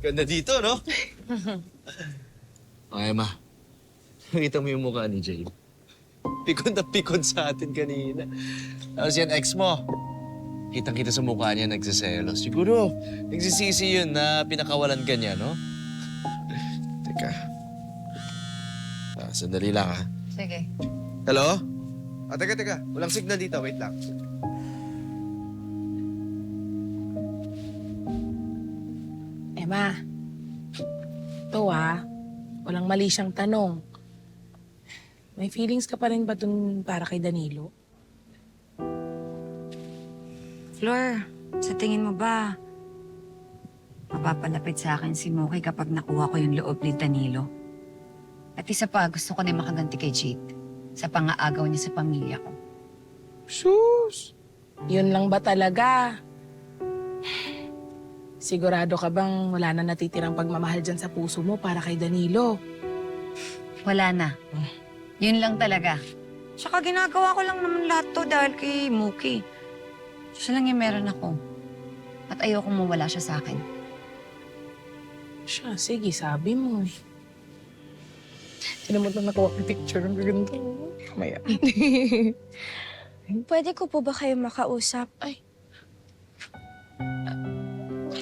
Ganda dito, no? Okay, ma. Nakita mo yung mukha ni Jade. Pikon na pikon sa atin kanina. Tapos yan, ex mo. Kitang-kita sa mukha niya nagsiselos. Siguro, nagsisisi yun na pinakawalan ka niya, no? Teka. Sandali lang, ha? Sige. Hello? Teka. Walang signal dito. Wait lang. Emma, ito walang mali siyang tanong. May feelings ka pa rin ba dun para kay Danilo? Flor, sa tingin mo ba, mapapalapit sa akin si Moki kapag nakuha ko yung loob ni Danilo? At isa pa, gusto ko na makaganti kay Jade sa pangaagaw niya sa pamilya ko. Sus! Yun lang ba talaga? Sigurado ka bang wala na natitirang pagmamahal dyan sa puso mo para kay Danilo? Wala na. Yun lang talaga. Tsaka ginagawa ko lang naman lahat to dahil kay Moki. Siya lang yung meron ako. At ayokong mawala siya sa akin. Siya, sige, sabi mo eh. Sino mo ito nakuha ng picture ng gaganda? Kamaya. Pwede ko po ba kayo makausap? Ay.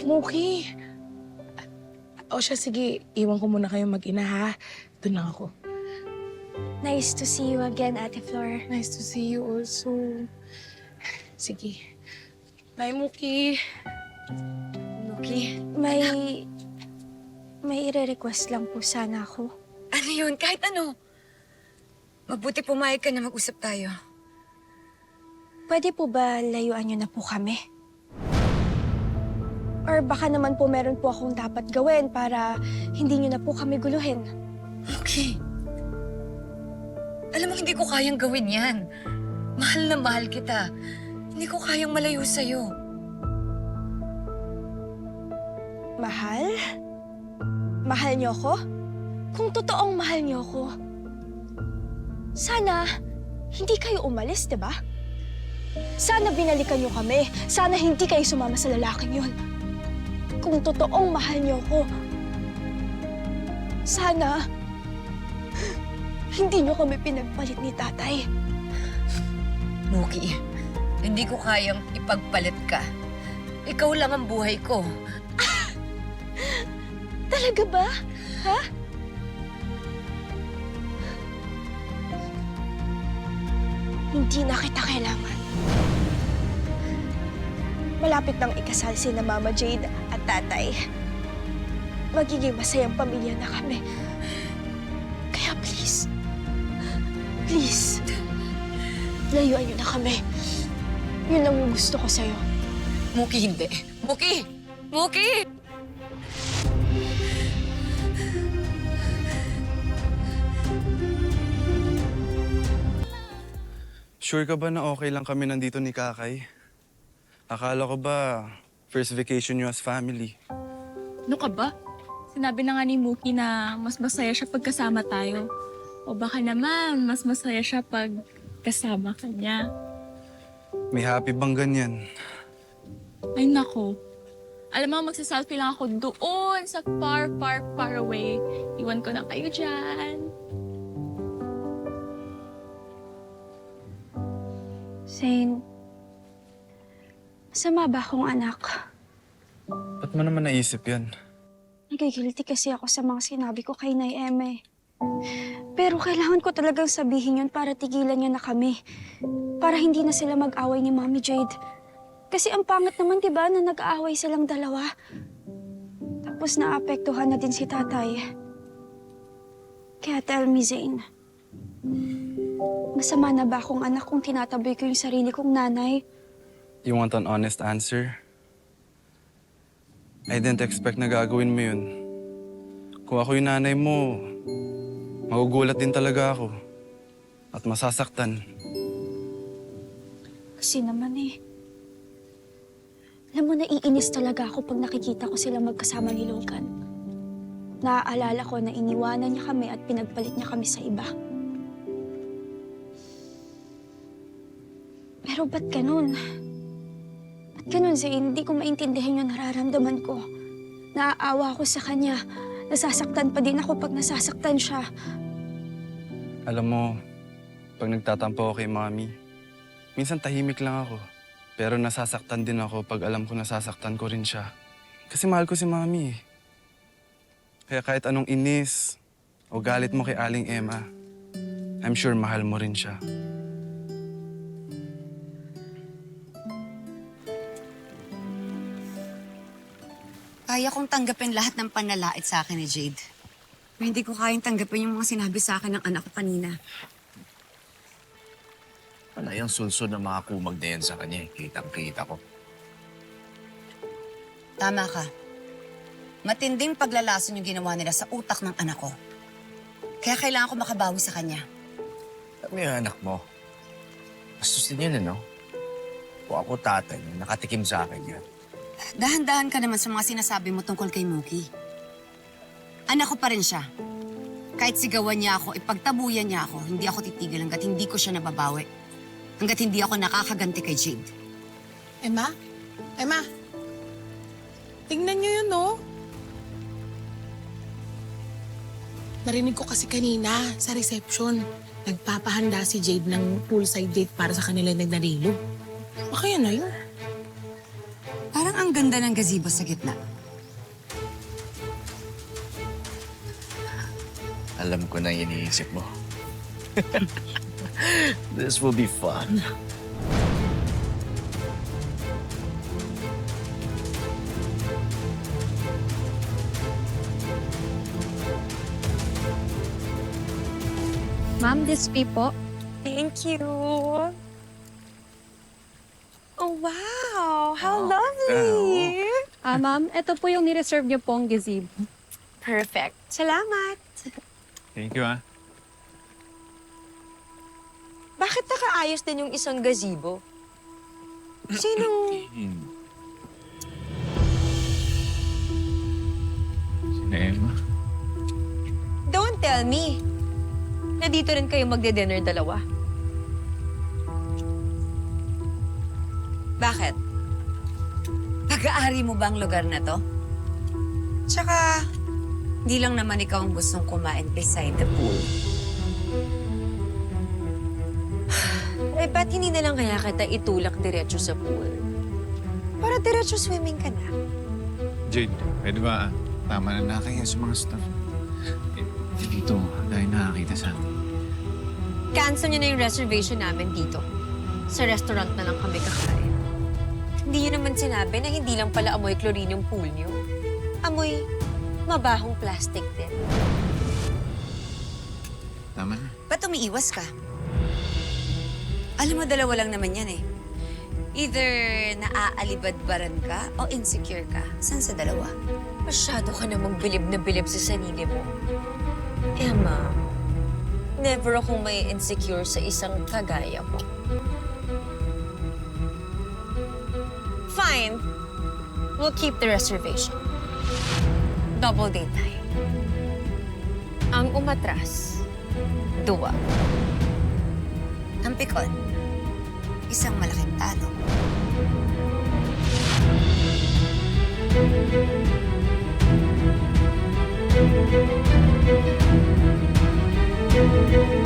Muki. O siya, sige. Iwan ko muna kayo mag-ina, ha? Doon lang ako. Nice to see you again, Ate Flor. Nice to see you also. Sige. Bye, Muki. Moki? May ire-request lang po sana ako. Ano yun? Kahit ano. Mabuti pumayag ka na mag-usap tayo. Pwede po ba layuan niyo na po kami? Or baka naman po meron po akong dapat gawin para hindi niyo na po kami guluhin. Okay. Alam mo, hindi ko kayang gawin yan. Mahal na mahal kita. Hindi ko kayang malayo sa'yo. Mahal? Mahal niyo ako? Kung totoong mahal niyo ako, sana hindi kayo umalis, di ba? Sana binalikan niyo kami. Sana hindi kayo sumama sa lalaking yun. Kung totoong mahal niyo ako, sana hindi niyo kami pinagpalit ni tatay. Muki, hindi ko kayang ipagpalit ka. Ikaw lang ang buhay ko. Talaga ba? Ha? Hindi na kita kailangan. Malapit nang ikasal si na Mama Jade at tatay. Magiging masayang pamilya na kami. Kaya please, layuan niyo na kami. Yun lang yung gusto ko sa'yo. Muki, hindi. Muki! Muki! Sure ka ba na okay lang kami nandito ni Kakay? Akala ko ba first vacation niyo as family? Ano ka ba? Sinabi na nga ni Muki na mas masaya siya pag kasama tayo. O baka naman, mas masaya siya pag kasama ka niya. May happy bang ganyan? Ay nako. Alam mo, magsaselfie lang ako doon sa far, far, far away. Iwan ko na kayo dyan. Zane, masama ba akong anak? Ba't mo naman naisip yan? Nagigilty kasi ako sa mga sinabi ko kay Nay Eme. Pero kailangan ko talagang sabihin yun para tigilan niya na kami. Para hindi na sila mag-away ni Mommy Jade. Kasi ang pangit naman, diba, na nag-aaway silang dalawa. Tapos naapektuhan na din si tatay. Kaya tell me, Zane. Masama na ba akong anak kung tinataboy ko yung sarili kong nanay? You want an honest answer? I didn't expect na gagawin mo yun. Kung ako yung nanay mo, magugulat din talaga ako. At masasaktan. Kasi naman alam mo, naiinis talaga ako pag nakikita ko silang magkasama ni Logan. Naaalala ko na iniwanan niya kami at pinagpalit niya kami sa iba. Pero ba't ganun? Ba't ganun, Zane? Hindi ko maintindihan yung nararamdaman ko. Naaawa ako sa kanya. Nasasaktan pa din ako pag nasasaktan siya. Alam mo, pag nagtatampo ako kay Mami, minsan tahimik lang ako. Pero nasasaktan din ako pag alam ko nasasaktan ko rin siya. Kasi mahal ko si Mami eh. Kaya kahit anong inis o galit mo kay Aling Emma, I'm sure mahal mo rin siya. Kaya kong tanggapin lahat ng panlalait sa akin ni Jade. Pero hindi ko kayang tanggapin yung mga sinabi sa akin ng anak ko kanina. Wala yung sulsod na mga kumag na yan sa kanya. Kitang-kita ko. Tama ka. Matinding paglalason yung ginawa nila sa utak ng anak ko. Kaya kailangan ko makabawi sa kanya. Alam mo yung anak mo. Bastos din yun, ano? Kung ako tatay, nakatikim sa akin yan. Dahan-dahan ka naman sa mga sinasabi mo tungkol kay Mookie. Anak ko pa rin siya. Kahit sigawan niya ako, ipagtabuyan niya ako, hindi ako titigil hanggat hindi ko siya nababawi. Hanggat hindi ako nakakaganti kay Jade. Emma? Emma? Tingnan niyo yun, no? Narinig ko kasi kanina sa reception, nagpapahanda si Jade ng poolside date para sa kanila nagnarilo. Baka yan na yun. Parang ang ganda ng gazebo sa gitna. Alam ko na yung iniisip mo. This will be fun. Ma'am, this fee po. Thank you. Oh, wow! How lovely! Ma'am, ito po yung nireserve niyo pong gazebo. Perfect. Salamat. Thank you, ah. Bakit nakaayos din yung isang gazebo? Sinong... Sina Emma? Don't tell me. Na dito rin kayo magde-dinner dalawa. Bakit? Pag-aari mo ba ang lugar na to? Tsaka, hindi lang naman ikaw ang gustong kumain beside the pool. Eh, ba't hindi na lang kaya kita itulak diretso sa pool? Para diretso swimming ka na. Jade, pwede ba tama na nakakaya sa mga staff? Dito, dahil nakakita sa atin. Cancel niyo na yung reservation namin dito. Sa restaurant na lang kami kakain. Hindi niyo naman sinabi na hindi lang pala amoy chlorine yung pool niyo. Amoy mabahong plastic din. Tama na. Ba't umiiwas ka? Alam mo, dalawa lang naman yan eh. Either naaalibadbaran ka o insecure ka. Saan sa dalawa? Masyado ka namang bilib na bilib sa sarili mo. Emma, never akong may insecure sa isang kagaya mo. Fine. We'll keep the reservation. Double date tayo. Ang umatras, duwa. Ang pikon, isang malaking talo. Thank you.